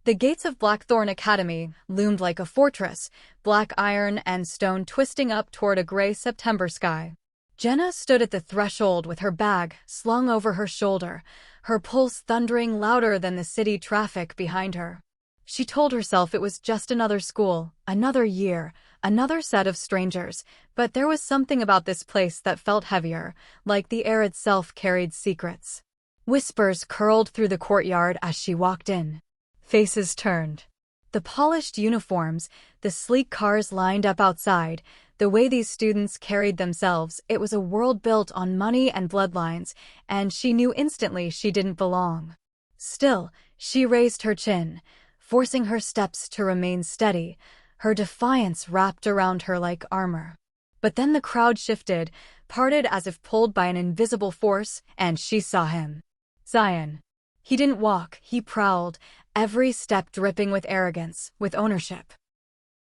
The gates of Blackthorn Academy loomed like a fortress, black iron and stone twisting up toward a gray September sky. Jenna stood at the threshold with her bag slung over her shoulder, her pulse thundering louder than the city traffic behind her. She told herself it was just another school, another year, another set of strangers, but there was something about this place that felt heavier, like the air itself carried secrets. Whispers curled through the courtyard as she walked in. Faces turned. The polished uniforms, the sleek cars lined up outside, the way these students carried themselves, it was a world built on money and bloodlines, and she knew instantly she didn't belong. Still, she raised her chin, forcing her steps to remain steady, her defiance wrapped around her like armor. But then the crowd shifted, parted as if pulled by an invisible force, and she saw him. Zion. He didn't walk, he prowled, every step dripping with arrogance, with ownership.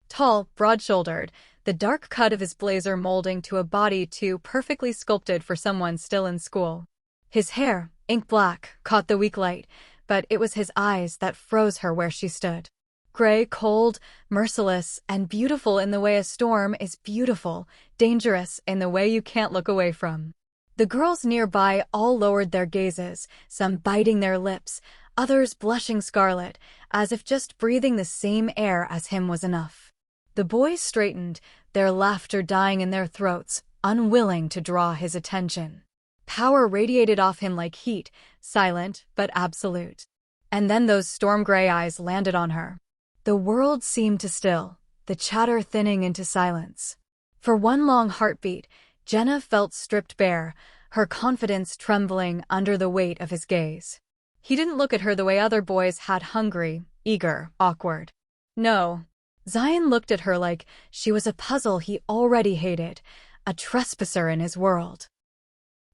Tall, broad-shouldered, the dark cut of his blazer molding to a body too perfectly sculpted for someone still in school. His hair, ink black, caught the weak light, but it was his eyes that froze her where she stood. Gray, cold, merciless, and beautiful in the way a storm is beautiful, dangerous in the way you can't look away from. The girls nearby all lowered their gazes, some biting their lips, others blushing scarlet, as if just breathing the same air as him was enough. The boys straightened, their laughter dying in their throats, unwilling to draw his attention. Power radiated off him like heat, silent but absolute. And then those storm-gray eyes landed on her. The world seemed to still, the chatter thinning into silence. For one long heartbeat, Jenna felt stripped bare, her confidence trembling under the weight of his gaze. He didn't look at her the way other boys had, hungry, eager, awkward. No. Zion looked at her like she was a puzzle he already hated, a trespasser in his world.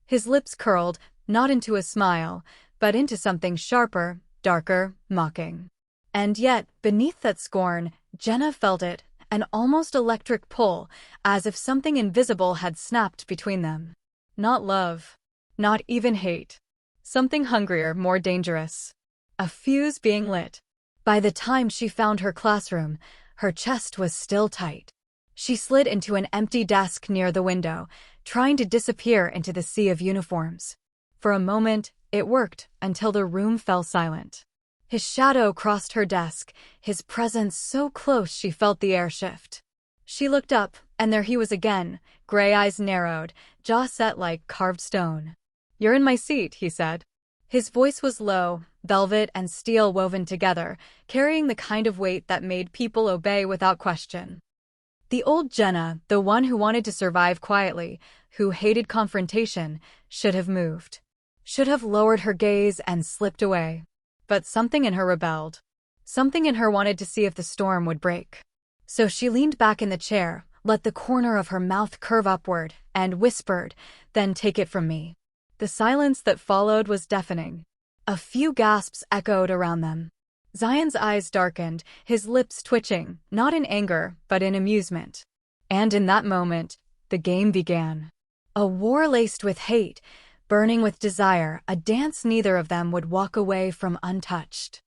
His lips curled, not into a smile, but into something sharper, darker, mocking. And yet, beneath that scorn, Jenna felt it, an almost electric pull, as if something invisible had snapped between them. Not love. Not even hate. Something hungrier, more dangerous. A fuse being lit. By the time she found her classroom, her chest was still tight. She slid into an empty desk near the window, trying to disappear into the sea of uniforms. For a moment, it worked, until the room fell silent. His shadow crossed her desk, his presence so close she felt the air shift. She looked up, and there he was again, gray eyes narrowed, jaw set like carved stone. "You're in my seat," he said. His voice was low, velvet and steel woven together, carrying the kind of weight that made people obey without question. The old Jenna, the one who wanted to survive quietly, who hated confrontation, should have moved. Should have lowered her gaze and slipped away. But something in her rebelled. Something in her wanted to see if the storm would break. So she leaned back in the chair, let the corner of her mouth curve upward, and whispered, "Then take it from me." The silence that followed was deafening. A few gasps echoed around them. Zion's eyes darkened, his lips twitching, not in anger, but in amusement. And in that moment, the game began. A war laced with hate, burning with desire, a dance neither of them would walk away from untouched.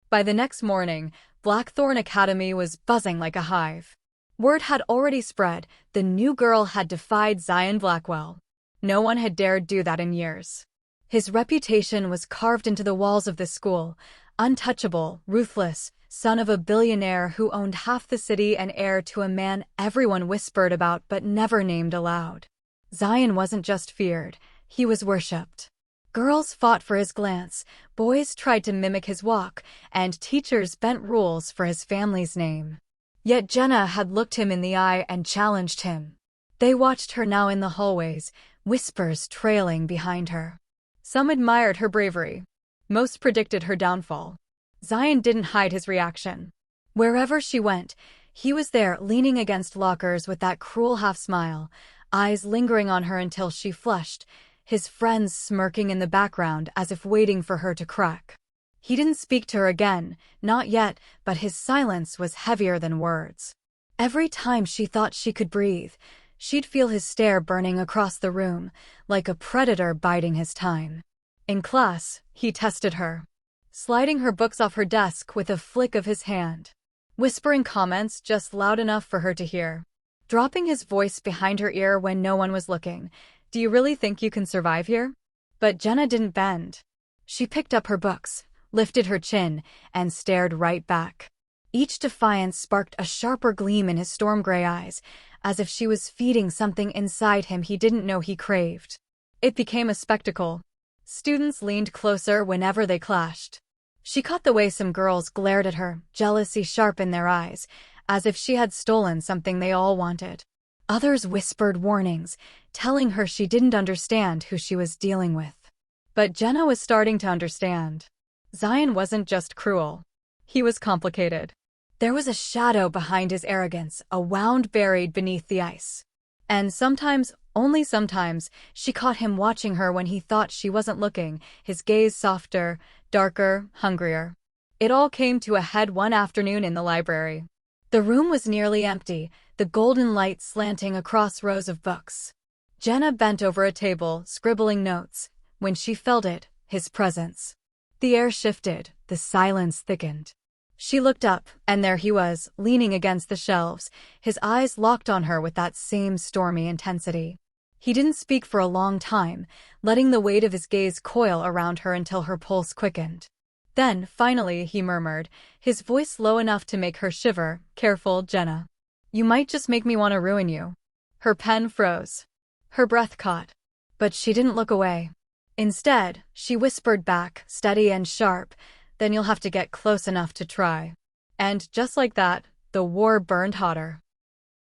By the next morning, Blackthorn Academy was buzzing like a hive. Word had already spread, the new girl had defied Zion Blackwell. No one had dared do that in years. His reputation was carved into the walls of the school, untouchable, ruthless, son of a billionaire who owned half the city and heir to a man everyone whispered about but never named aloud. Zion wasn't just feared. He was worshipped. Girls fought for his glance, boys tried to mimic his walk, and teachers bent rules for his family's name. Yet Jenna had looked him in the eye and challenged him. They watched her now in the hallways, whispers trailing behind her. Some admired her bravery. Most predicted her downfall. Zion didn't hide his reaction. Wherever she went, he was there leaning against lockers with that cruel half-smile, eyes lingering on her until she flushed, his friends smirking in the background as if waiting for her to crack. He didn't speak to her again, not yet, but his silence was heavier than words. Every time she thought she could breathe, she'd feel his stare burning across the room, like a predator biding his time. In class, he tested her. sliding her books off her desk with a flick of his hand, whispering comments just loud enough for her to hear, dropping his voice behind her ear when no one was looking. Do you really think you can survive here? But Jenna didn't bend. She picked up her books, lifted her chin, and stared right back. Each defiance sparked a sharper gleam in his storm gray eyes, as if she was feeding something inside him he didn't know he craved. It became a spectacle. Students leaned closer whenever they clashed. She caught the way some girls glared at her, jealousy sharp in their eyes, as if she had stolen something they all wanted. Others whispered warnings, telling her she didn't understand who she was dealing with. But Jenna was starting to understand. Zion wasn't just cruel. He was complicated. There was a shadow behind his arrogance, a wound buried beneath the ice. And sometimes, only sometimes, she caught him watching her when he thought she wasn't looking, his gaze softer, darker, hungrier. It all came to a head one afternoon in the library. The room was nearly empty, the golden light slanting across rows of books. Jenna bent over a table, scribbling notes, when she felt it, his presence. The air shifted, the silence thickened. She looked up, and there he was, leaning against the shelves, his eyes locked on her with that same stormy intensity. He didn't speak for a long time, letting the weight of his gaze coil around her until her pulse quickened. Then, finally, he murmured, his voice low enough to make her shiver, "Careful, Jenna. You might just make me want to ruin you." Her pen froze. Her breath caught. But she didn't look away. Instead, she whispered back, steady and sharp, "Then you'll have to get close enough to try." And just like that, the war burned hotter.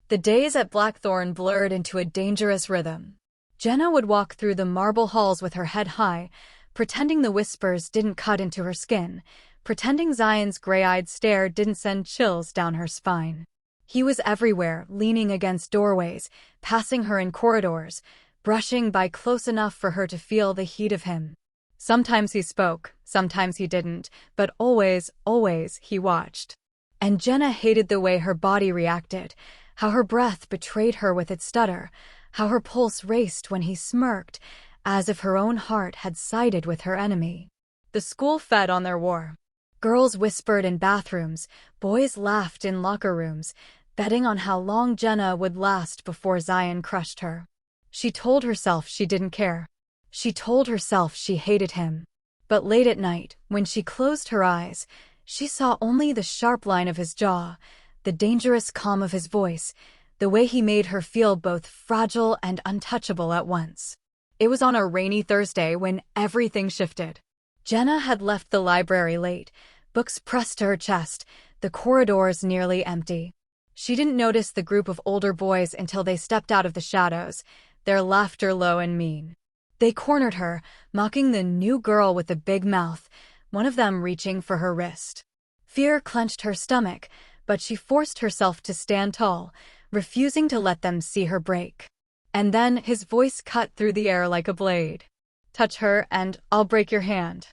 The days at Blackthorn blurred into a dangerous rhythm. Jenna would walk through the marble halls with her head high, pretending the whispers didn't cut into her skin, pretending Zion's gray-eyed stare didn't send chills down her spine. He was everywhere, leaning against doorways, passing her in corridors, brushing by close enough for her to feel the heat of him. Sometimes he spoke, sometimes he didn't, but always, always he watched. And Jenna hated the way her body reacted, how her breath betrayed her with its stutter, how her pulse raced when he smirked, as if her own heart had sided with her enemy. The school fed on their war. Girls whispered in bathrooms, boys laughed in locker rooms, betting on how long Jenna would last before Zion crushed her. She told herself she didn't care. She told herself she hated him. But late at night, when she closed her eyes, she saw only the sharp line of his jaw, the dangerous calm of his voice, the way he made her feel both fragile and untouchable at once. It was on a rainy Thursday when everything shifted. Jenna had left the library late, books pressed to her chest, the corridors nearly empty. She didn't notice the group of older boys until they stepped out of the shadows, their laughter low and mean. They cornered her, mocking the new girl with the big mouth, one of them reaching for her wrist. Fear clenched her stomach, but she forced herself to stand tall, refusing to let them see her break. And then his voice cut through the air like a blade. "Touch her and I'll break your hand.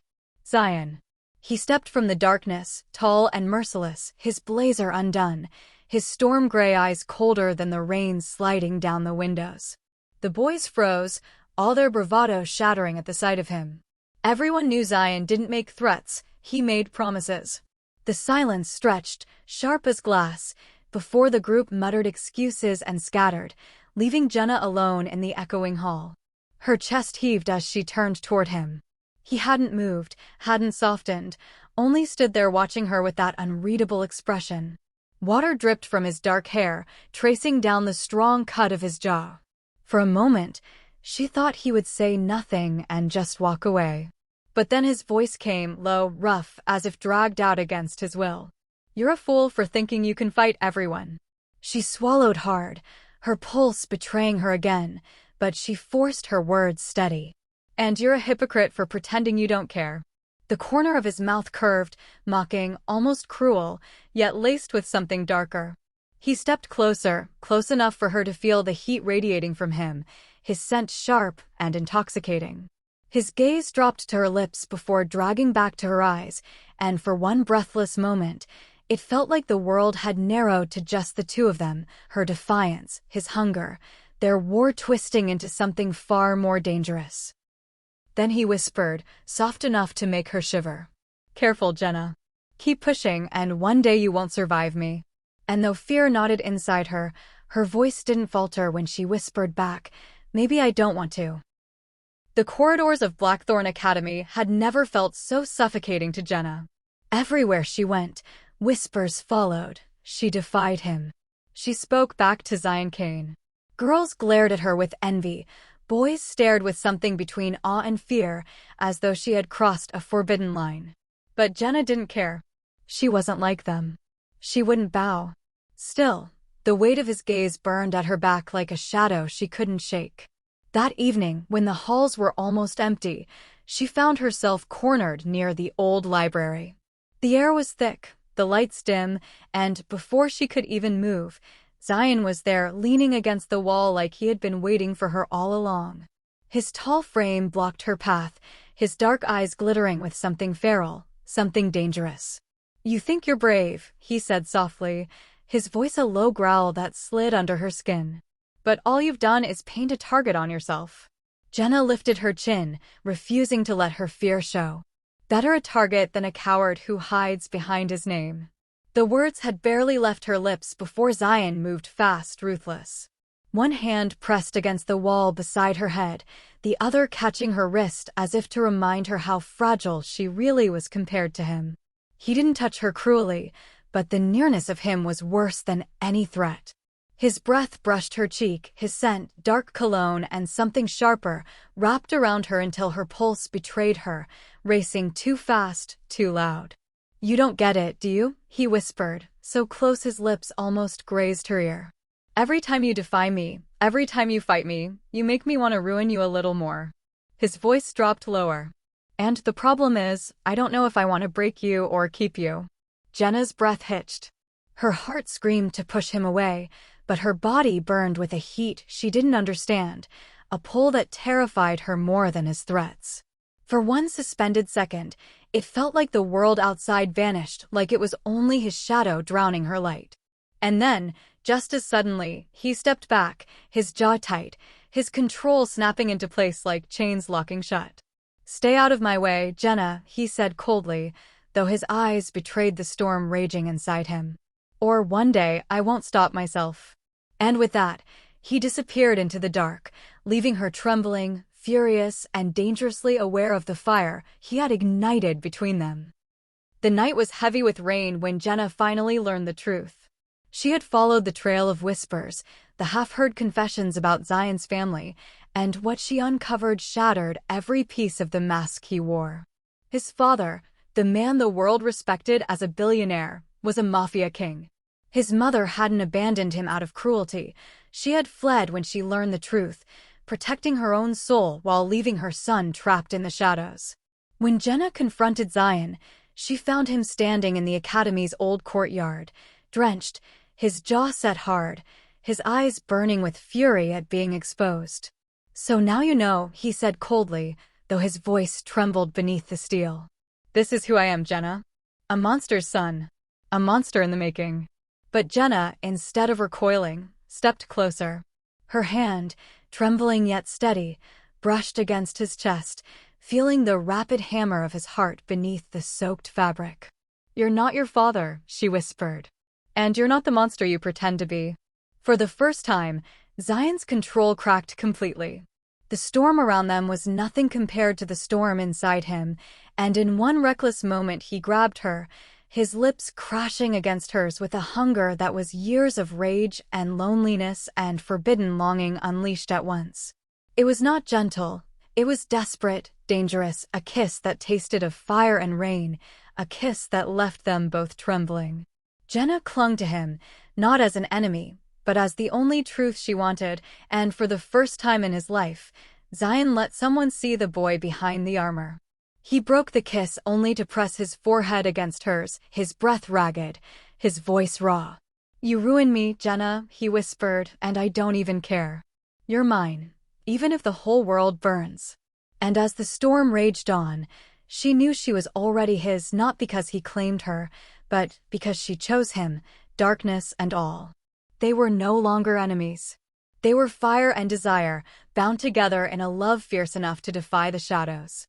Zion." He stepped from the darkness, tall and merciless, his blazer undone, his storm gray eyes colder than the rain sliding down the windows. The boys froze, all their bravado shattering at the sight of him. Everyone knew Zion didn't make threats, he made promises. The silence stretched, sharp as glass, before the group muttered excuses and scattered, leaving Jenna alone in the echoing hall. Her chest heaved as she turned toward him. He hadn't moved, hadn't softened, only stood there watching her with that unreadable expression. Water dripped from his dark hair, tracing down the strong cut of his jaw. For a moment, she thought he would say nothing and just walk away. But then his voice came, low, rough, as if dragged out against his will. "You're a fool for thinking you can fight everyone." She swallowed hard, her pulse betraying her again, but she forced her words steady. "And you're a hypocrite for pretending you don't care." The corner of his mouth curved, mocking, almost cruel, yet laced with something darker. He stepped closer, close enough for her to feel the heat radiating from him, his scent sharp and intoxicating. His gaze dropped to her lips before dragging back to her eyes, and for one breathless moment, it felt like the world had narrowed to just the two of them, her defiance, his hunger, their war twisting into something far more dangerous. Then he whispered, soft enough to make her shiver. Careful, Jenna. Keep pushing, and one day you won't survive me. And though fear knotted inside her, her voice didn't falter when she whispered back, maybe I don't want to. The corridors of Blackthorn Academy had never felt so suffocating to Jenna. Everywhere she went, whispers followed. She defied him. She spoke back to Zion Kane. Girls glared at her with envy. Boys stared with something between awe and fear, as though she had crossed a forbidden line. But Jenna didn't care. She wasn't like them. She wouldn't bow. Still, the weight of his gaze burned at her back like a shadow she couldn't shake. That evening, when the halls were almost empty, she found herself cornered near the old library. The air was thick, the lights dim, and before she could even move, Zion was there leaning against the wall like he had been waiting for her all along. His tall frame blocked her path, his dark eyes glittering with something feral, something dangerous. You think you're brave, he said softly, his voice a low growl that slid under her skin. But all you've done is paint a target on yourself. Jenna lifted her chin, refusing to let her fear show. Better a target than a coward who hides behind his name. The words had barely left her lips before Zion moved fast, ruthless. One hand pressed against the wall beside her head, the other catching her wrist as if to remind her how fragile she really was compared to him. He didn't touch her cruelly, but the nearness of him was worse than any threat. His breath brushed her cheek, his scent, dark cologne and something sharper, wrapped around her until her pulse betrayed her, racing too fast, too loud. You don't get it, do you? He whispered, so close his lips almost grazed her ear. Every time you defy me, every time you fight me, you make me want to ruin you a little more. His voice dropped lower. And the problem is, I don't know if I want to break you or keep you. Jenna's breath hitched. Her heart screamed to push him away, but her body burned with a heat she didn't understand, a pull that terrified her more than his threats. For one suspended second, it felt like the world outside vanished, like it was only his shadow drowning her light. And then, just as suddenly, he stepped back, his jaw tight, his control snapping into place like chains locking shut. Stay out of my way, Jenna, he said coldly, though his eyes betrayed the storm raging inside him. Or one day I won't stop myself. And with that, he disappeared into the dark, leaving her trembling, furious, and dangerously aware of the fire he had ignited between them. The night was heavy with rain when Jenna finally learned the truth. She had followed the trail of whispers, the half-heard confessions about Zion's family, and what she uncovered shattered every piece of the mask he wore. His father, the man the world respected as a billionaire, was a mafia king. His mother hadn't abandoned him out of cruelty. She had fled when she learned the truth, protecting her own soul while leaving her son trapped in the shadows. When Jenna confronted Zion, she found him standing in the academy's old courtyard, drenched, his jaw set hard, his eyes burning with fury at being exposed. So now you know, he said coldly, though his voice trembled beneath the steel. This is who I am, Jenna. A monster's son. A monster in the making. But Jenna, instead of recoiling, stepped closer. Her hand, trembling yet steady, brushed against his chest, feeling the rapid hammer of his heart beneath the soaked fabric. You're not your father, she whispered. And you're not the monster you pretend to be. For the first time, Zion's control cracked completely. The storm around them was nothing compared to the storm inside him, and in one reckless moment he grabbed her, his lips crashing against hers with a hunger that was years of rage and loneliness and forbidden longing unleashed at once. It was not gentle, it was desperate, dangerous, a kiss that tasted of fire and rain, a kiss that left them both trembling. Jenna clung to him, not as an enemy, but as the only truth she wanted, and for the first time in his life, Zion let someone see the boy behind the armor. He broke the kiss only to press his forehead against hers, his breath ragged, his voice raw. You ruined me, Jenna, he whispered, and I don't even care. You're mine, even if the whole world burns. And as the storm raged on, she knew she was already his not because he claimed her, but because she chose him, darkness and all. They were no longer enemies. They were fire and desire, bound together in a love fierce enough to defy the shadows.